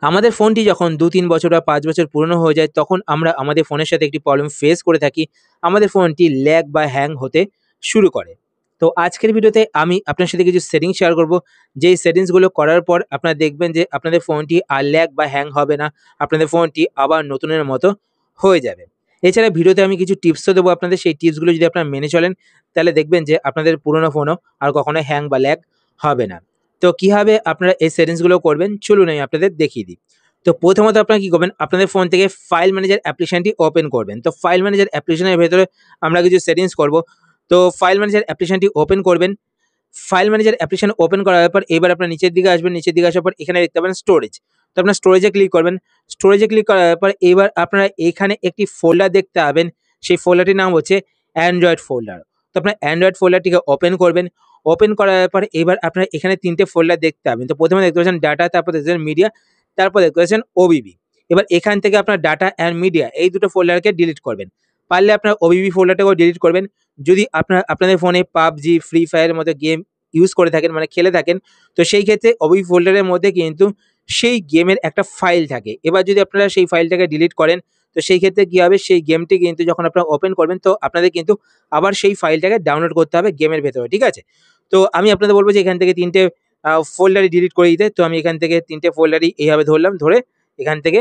আমাদের ফোনটি যখন ২-৩ বছর বা ৫ বছর পুরনো হয়ে যায় তখন আমরা আমাদের ফোনের সাথে একটি প্রবলেম ফেস করে থাকি। আমাদের ফোনটি ল্যাগ বা হ্যাং হতে শুরু করে। তো আজকের ভিডিওতে আমি আপনার সাথে কিছু সেটিংস শেয়ার করব। যেই সেটিংস গুলো করার পর আপনারা দেখবেন যে আপনাদের ফোনটি আর ল্যাগ বা হ্যাং হবে না। আপনাদের ফোনটি আবার নতুনের মতো হয়ে যাবে। এছাড়া ভিডিওতে আমি কিছু টিপসও দেবো আপনাদের। সেই টিপসগুলো যদি আপনারা মেনে চলেন তাহলে দেখবেন যে আপনাদের পুরনো ফোনও আর কখনো হ্যাং বা ল্যাগ হবে না। তো কিভাবে আপনারা এই সেটিংস গুলো করবেন চলুন আমি আপনাদের দেখিয়ে দিই। তো প্রথমত আপনারা কি করবেন, আপনাদের ফোন থেকে ফাইল ম্যানেজার অ্যাপ্লিকেশনটি ওপেন করবেন। তো ফাইল ম্যানেজার অ্যাপ্লিকেশনের ভেতরে আমরা কিছু সেটিংস করব। তো ফাইল ম্যানেজার অ্যাপ্লিকেশনটি ওপেন করবেন। ফাইল ম্যানেজার অ্যাপ্লিকেশন ওপেন করার পর এবার আপনার নিচের দিকে আসবেন। নিচের দিকে আসার পর এখানে দেখতে পাবেন স্টোরেজ। তো আপনার স্টোরেজে ক্লিক করবেন। স্টোরেজে ক্লিক করার পর এবার আপনারা এখানে একটি ফোল্ডার দেখতে পাবেন। সেই ফোল্ডারটির নাম হচ্ছে অ্যান্ড্রয়েড ফোল্ডার। তো আপনার অ্যান্ড্রয়েড ফোল্ডারটিকে ওপেন করবেন। ওপেন করার পর এবার আপনার এখানে ৩ টে ফোল্ডার দেখতে পাবেন। তো প্রথমে দেখতে পাচ্ছেন ডাটা, তারপর দেখতে পাচ্ছেন মিডিয়া, তারপর দেখতে পাচ্ছেন ওবিবি। এবার এখান থেকে আপনার ডাটা অ্যান্ড মিডিয়া এই দুটো ফোল্ডারকে ডিলিট করবেন। পারলে আপনার ওবিবি ফোল্ডারটাকেও ডিলিট করবেন। যদি আপনাদের ফোনে পাবজি, ফ্রি ফায়ারের মতো গেম ইউজ করে থাকেন মানে খেলে থাকেন, তো সেই ক্ষেত্রে ওই ফোল্ডারের মধ্যে কিন্তু সেই গেমের একটা ফাইল থাকে। এবার যদি আপনারা সেই ফাইলটাকে ডিলিট করেন তো সেই ক্ষেত্রে কি হবে, সেই গেমটি কিন্তু যখন আপনারা ওপেন করবেন তো আপনাদের কিন্তু আবার সেই ফাইলটাকে ডাউনলোড করতে হবে গেমের ভেতরে, ঠিক আছে? তো আমি আপনাদের বলব যে এখান থেকে ৩ টে ফোল্ডারই ডিলিট করে দিতে। তো আমি এখান থেকে ৩ টে ফোল্ডারই এইভাবে ধরলাম, ধরে এখান থেকে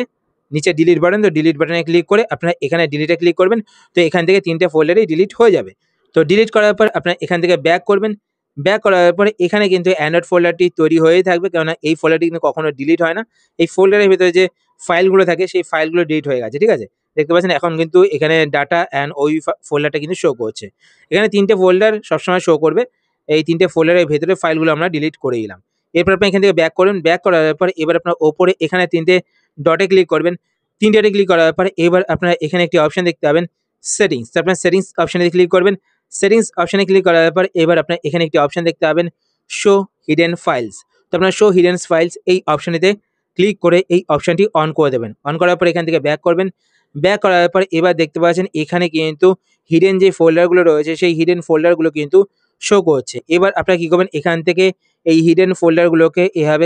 নিচে ডিলিট বাটন, তো ডিলিট বাটনে ক্লিক করে আপনারা এখানে ডিলিটে ক্লিক করবেন। তো এখান থেকে ৩ টে ফোল্ডারই ডিলিট হয়ে যাবে। তো ডিলিট করার পর আপনারা এখান থেকে ব্যাক করবেন। ব্যাক করার পরে এখানে কিন্তু অ্যান্ড্রয়েড ফোল্ডারটি তৈরি হয়েই থাকবে, কেননা এই ফোল্ডারটি কিন্তু কখনো ডিলিট হয় না। এই ফোল্ডারের ভিতরে যে ফাইলগুলো থাকে সেই ফাইলগুলো ডিলিট হয়ে গেছে, ঠিক আছে? দেখতে পাচ্ছেন এখন কিন্তু এখানে ডাটা অ্যান্ড ওই ফোল্ডারটা কিন্তু শো করছে। এখানে ৩ টে ফোল্ডার সবসময় শো করবে। এই ৩ টে ফোল্ডারের ভেতরে ফাইলগুলো আমরা ডিলিট করে দিলাম। এরপর আপনি এখান থেকে ব্যাক করবেন। ব্যাক করার পর এবার আপনার ওপরে এখানে ৩ টে ডটে ক্লিক করবেন। ৩ ডটে ক্লিক করার পরে এবার আপনারা এখানে একটি অপশন দেখতে পাবেন সেটিংস। তো আপনার সেটিংস অপশনে ক্লিক করবেন। সেটিংস অপশনে ক্লিক করার পর এবার আপনার এখানে একটি অপশন দেখতে পাবেন শো হিডেন ফাইলস। তো আপনার শো হিডেন ফাইলস এই অপশনটিতে ক্লিক করে এই অপশনটি অন করে দেবেন। অন করার পর এখান থেকে ব্যাক করবেন। ব্যাক করার পর এবার দেখতে পাচ্ছেন এখানে কিন্তু হিডেন যে ফোল্ডারগুলো রয়েছে সেই হিডেন ফোল্ডারগুলো কিন্তু শো করছে। এবার আপনারা কি করবেন, এখান থেকে এই হিডেন ফোল্ডারগুলোকে এভাবে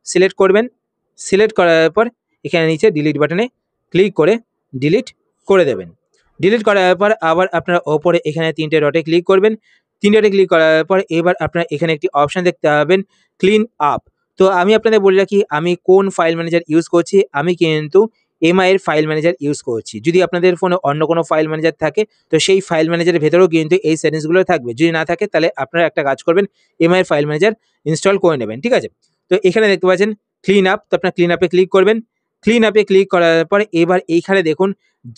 সিলেক্ট করবেন। সিলেক্ট করার পর এখানে নিচে ডিলিট বাটনে ক্লিক করে ডিলিট করে দেবেন। ডিলিট করার পর আবার আপনারা ওপরে এখানে ৩ টে ডটে ক্লিক করবেন। ৩ ডটে ক্লিক করার পর এবার আপনারা এখানে একটি অপশন দেখতে পাবেন ক্লিন আপ। তো আমি আপনাদের বলে রাখি আমি কোন ফাইল ম্যানেজার ইউজ করছি। আমি কিন্তু এমআই এর ফাইল ম্যানেজার ইউজ করছি। যদি আপনাদের ফোনে অন্য কোনো ফাইল ম্যানেজার থাকে তো সেই ফাইল ম্যানেজারের ভেতরেও কিন্তু এই সেটিংসগুলো থাকবে। যদি না থাকে তাহলে আপনারা একটা কাজ করবেন, এমআই এর ফাইল ম্যানেজার ইনস্টল করে নেবেন, ঠিক আছে? তো এখানে দেখতে পাচ্ছেন ক্লিন আপ। তো আপনারা ক্লিন আপে ক্লিক করবেন। ক্লিন আপে ক্লিক করার পরে এবার এইখানে দেখুন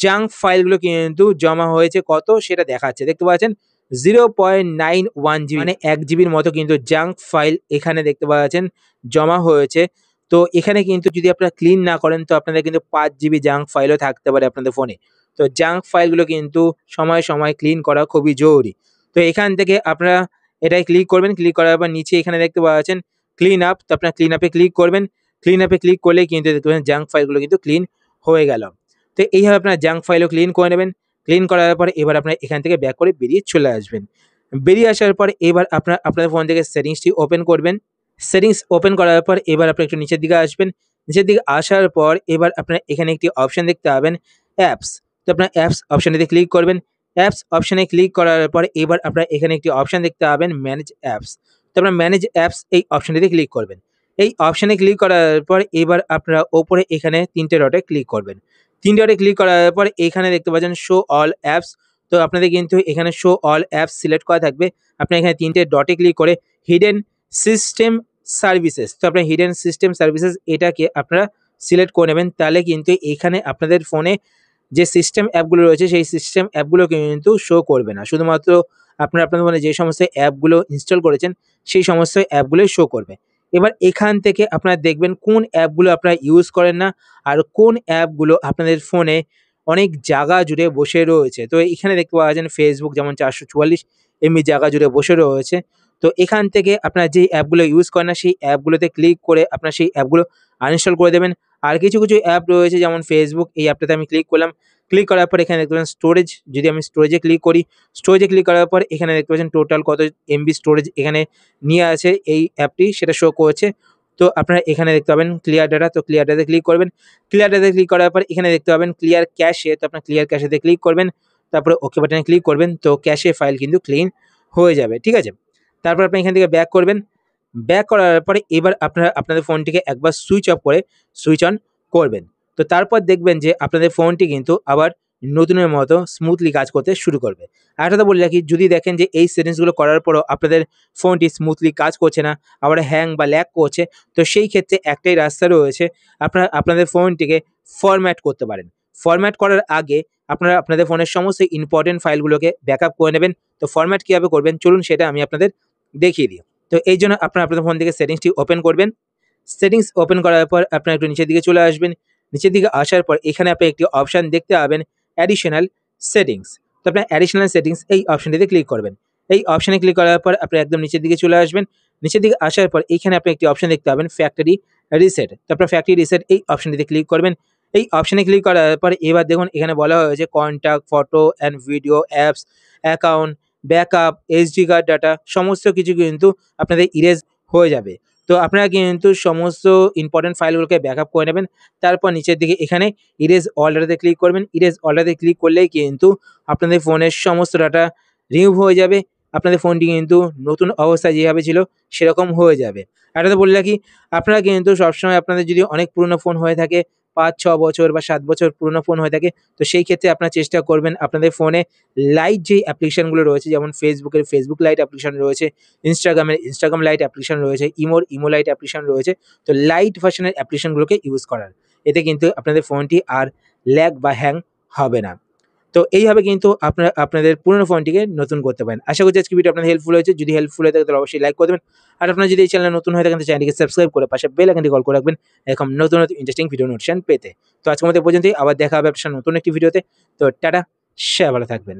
জাঙ্ক ফাইলগুলো কিন্তু জমা হয়েছে কত সেটা দেখাচ্ছে। দেখতে পাচ্ছেন 0.91 জিবি মানে ১ জিবির মতো কিন্তু জাঙ্ক ফাইল এখানে দেখতে পাচ্ছেন জমা হয়েছে। তো এখানে কিন্তু যদি আপনারা ক্লিন না করেন তো আপনাদের কিন্তু ৫ জিবি জাঙ্ক ফাইলও থাকতে পারে আপনাদের ফোনে। তো জাঙ্ক ফাইলগুলো কিন্তু সময়ে, সময়ে ক্লিন করা খুবই জরুরি। তো এখান থেকে আপনারা এটায় ক্লিক করবেন। ক্লিক করার পর নিচে এখানে দেখতে পাচ্ছেন ক্লিন আপ। তো আপনারা ক্লিন আপে ক্লিক করবেন। ক্লিন আপে ক্লিক করলেই কিন্তু দেখতে পাচ্ছেন জাঙ্ক ফাইলগুলো কিন্তু ক্লিন হয়ে গেল। তো এইভাবে আপনার জাঙ্ক ফাইলও ক্লিন করে নেবেন। ক্লিন করার পরে এবার আপনারা এখান থেকে ব্যাক করে বেরিয়ে চলে আসবেন। বেরিয়ে আসার পর এবার আপনাদের ফোন থেকে সেটিংসটি ওপেন করবেন। সেটিংস ওপেন করার পর এবার আপনারা একটু নিচের দিকে আসবেন। নিচের দিকে আসার পর এবার আপনারা এখানে একটি অপশন দেখতে পাবেন অ্যাপস। তো আপনার অ্যাপস অপশনটিতে ক্লিক করবেন। অ্যাপস অপশনে ক্লিক করার পর এবার আপনারা এখানে একটি অপশন দেখতে পাবেন ম্যানেজ অ্যাপস। তো আপনারা ম্যানেজ অ্যাপস এই অপশনটিতে ক্লিক করবেন। এই অপশনে ক্লিক করার পর এবার আপনারা ওপরে এখানে ৩ টে ডটে ক্লিক করবেন। ৩ ডটে ক্লিক করার পর এখানে দেখতে পাচ্ছেন শো অল অ্যাপস। তো আপনাদের কিন্তু এখানে শো অল অ্যাপস সিলেক্ট করা থাকবে। আপনি এখানে ৩ টে ডটে ক্লিক করে হিডেন সিস্টেম সার্ভিসেস, তো আপনার হিডেন সিস্টেম সার্ভিসেস এটাকে আপনারা সিলেক্ট করে নেবেন। তাহলে কিন্তু এখানে আপনাদের ফোনে যে সিস্টেম অ্যাপগুলো রয়েছে সেই সিস্টেম অ্যাপগুলো কিন্তু শো করবে না। শুধুমাত্র আপনাদের ফোনে যে সমস্ত অ্যাপগুলো ইনস্টল করেছেন সেই সমস্ত অ্যাপগুলোই শো করবে। এবার এখান থেকে আপনারা দেখবেন কোন অ্যাপগুলো আপনারা ইউজ করেন না আর কোন অ্যাপগুলো আপনাদের ফোনে অনেক জায়গা জুড়ে বসে রয়েছে। তো এখানে দেখতে পাওয়া যাচ্ছে Facebook যেমন ৪৪৪ এমবি জায়গা জুড়ে বসে রয়েছে। তো এখান থেকে আপনারা যেই অ্যাপগুলো ইউজ করেন না সেই অ্যাপগুলোতে ক্লিক করে আপনারা সেই অ্যাপগুলো আনইনস্টল করে দেবেন। আর কিছু, কিছু অ্যাপ রয়েছে যেমন Facebook, এই অ্যাপটাতে আমি ক্লিক করলাম। ক্লিক করার পর এখানে দেখতে পাচ্ছেন স্টোরেজ, যদি আমি স্টোরেজে ক্লিক করি, স্টোরেজে ক্লিক করার পর এখানে দেখতে পাচ্ছেন টোটাল কত এমবি স্টোরেজ এখানে নিয়ে আছে এই অ্যাপটি সেটা শো করছে। তো তো আপনারা এখানে দেখতে পাবেন ক্লিয়ার ডাটা, তো ক্লিয়ার ডাটাতে ক্লিক করবেন। ক্লিয়ার ডাটাতে ক্লিক করার পর এখানে দেখতে পাবেন ক্লিয়ার ক্যাশে, তো আপনার ক্লিয়ার ক্যাশেতে ক্লিক করবেন, তারপরে ওকে বাটনে ক্লিক করবেন। তো ক্যাশে ফাইল কিন্তু ক্লিন হয়ে যাবে, ঠিক আছে? তারপর আপনি এখান থেকে ব্যাক করবেন। ব্যাক করার পরে এবার আপনারা আপনাদের ফোনটিকে একবার সুইচ অফ করে সুইচ অন করবেন। তো তারপর দেখবেন যে আপনাদের ফোনটি কিন্তু আবার নতুনের মতো স্মুথলি কাজ করতে শুরু করবে। আরেকটা কথা বলে রাখি, যদি দেখেন যে এই সেটিংসগুলো করার পরও আপনাদের ফোনটি স্মুথলি কাজ করছে না, আবার হ্যাং বা ল্যাগ করছে, তো সেই ক্ষেত্রে একটাই রাস্তা রয়েছে, আপনারা আপনাদের ফোনটিকে ফরম্যাট করতে পারেন। ফরম্যাট করার আগে আপনারা আপনাদের ফোনের সমস্ত ইম্পর্টেন্ট ফাইলগুলোকে ব্যাকআপ করে নেবেন। তো ফরম্যাট কীভাবে করবেন চলুন সেটা আমি আপনাদের দেখিয়ে দিই। তো এই জন্য আপনারা আপনাদের ফোন থেকে সেটিংসটি ওপেন করবেন। সেটিংস ওপেন করার পর আপনারা একটু নিচের দিকে চলে আসবেন। নিচের দিকে আসার পর এখানে আপনি একটি অপশান দেখতে পাবেন অ্যাডিশনাল সেটিংস। তো আপনার অ্যাডিশনাল সেটিংস এই অপশানটিতে ক্লিক করবেন। এই অপশানে ক্লিক করার পর আপনি একদম নিচের দিকে চলে আসবেন। নিচের দিকে আসার পর এইখানে আপনি একটি অপশান দেখতে পাবেন ফ্যাক্টরি রিসেট। তো আপনার ফ্যাক্টরি রিসেট এই অপশানটিতে ক্লিক করবেন। এই অপশানে ক্লিক করার পর এবার দেখুন এখানে বলা হয়েছে contact, photo and video, apps, account, backup, SD card data সমস্ত কিছু কিন্তু আপনাদের ইরেজ হয়ে যাবে। তো আপনারা কিন্তু সমস্ত ইম্পর্টেন্ট ফাইলগুলোকে ব্যাকআপ করে নেবেন। তারপর নিচের দিকে এখানে ইরেজ অল ডাটাতে ক্লিক করবেন। ইরেজ অল ডাটাতে ক্লিক করলেই কিন্তু আপনাদের ফোনের সমস্ত ডাটা রিমুভ হয়ে যাবে। আপনাদের ফোনটি কিন্তু নতুন অবস্থায় যেভাবে ছিল সেরকম হয়ে যাবে। আর এটা বলে রাখি, আপনারা কিন্তু সবসময় আপনাদের যদি অনেক পুরনো ফোন হয়ে থাকে, ৫-৬ বছর বা ৭ বছর পুরনো ফোন হয়ে থাকে, তো সেই ক্ষেত্রে আপনারা চেষ্টা করবেন আপনাদের ফোনে লাইট যেই অ্যাপ্লিকেশনগুলো রয়েছে, যেমন ফেসবুকের ফেসবুক লাইট অ্যাপ্লিকেশন রয়েছে, ইনস্টাগ্রামের ইনস্টাগ্রাম লাইট অ্যাপ্লিকেশন রয়েছে, ইমোর ইমো লাইট অ্যাপ্লিকেশন রয়েছে। তো লাইট ভার্সনের অ্যাপ্লিকেশনগুলোকে ইউজ করার। এতে কিন্তু আপনাদের ফোনটি আর ল্যাগ বা হ্যাং হবে না। তো এইভাবে কিন্তু আপনারা আপনাদের পুরনো ফোনটিকে নতুন করতে পারেন। আশা করছি আজকে ভিডিও আপনাদের হেল্পফুল হয়েছে। যদি হেল্পফুল হয়ে থাকে তাহলে অবশ্যই লাইক করে দেবেন। আর আপনারা যদি এই চ্যানেলে নতুন হয়ে থাকেন তো চ্যানেলটিকে সাবস্ক্রাইব করে পাশে বেল আইকনটি কল করে রাখবেন এরকম নতুন ইন্টারেস্টিং ভিডিও নোটিফিকেশন পেতে। তো আজকের মতো এই পর্যন্তই। আবার দেখা হবে আপনার সাথে নতুন একটি ভিডিওতে। তো টাটা, সবাই ভালো থাকবেন।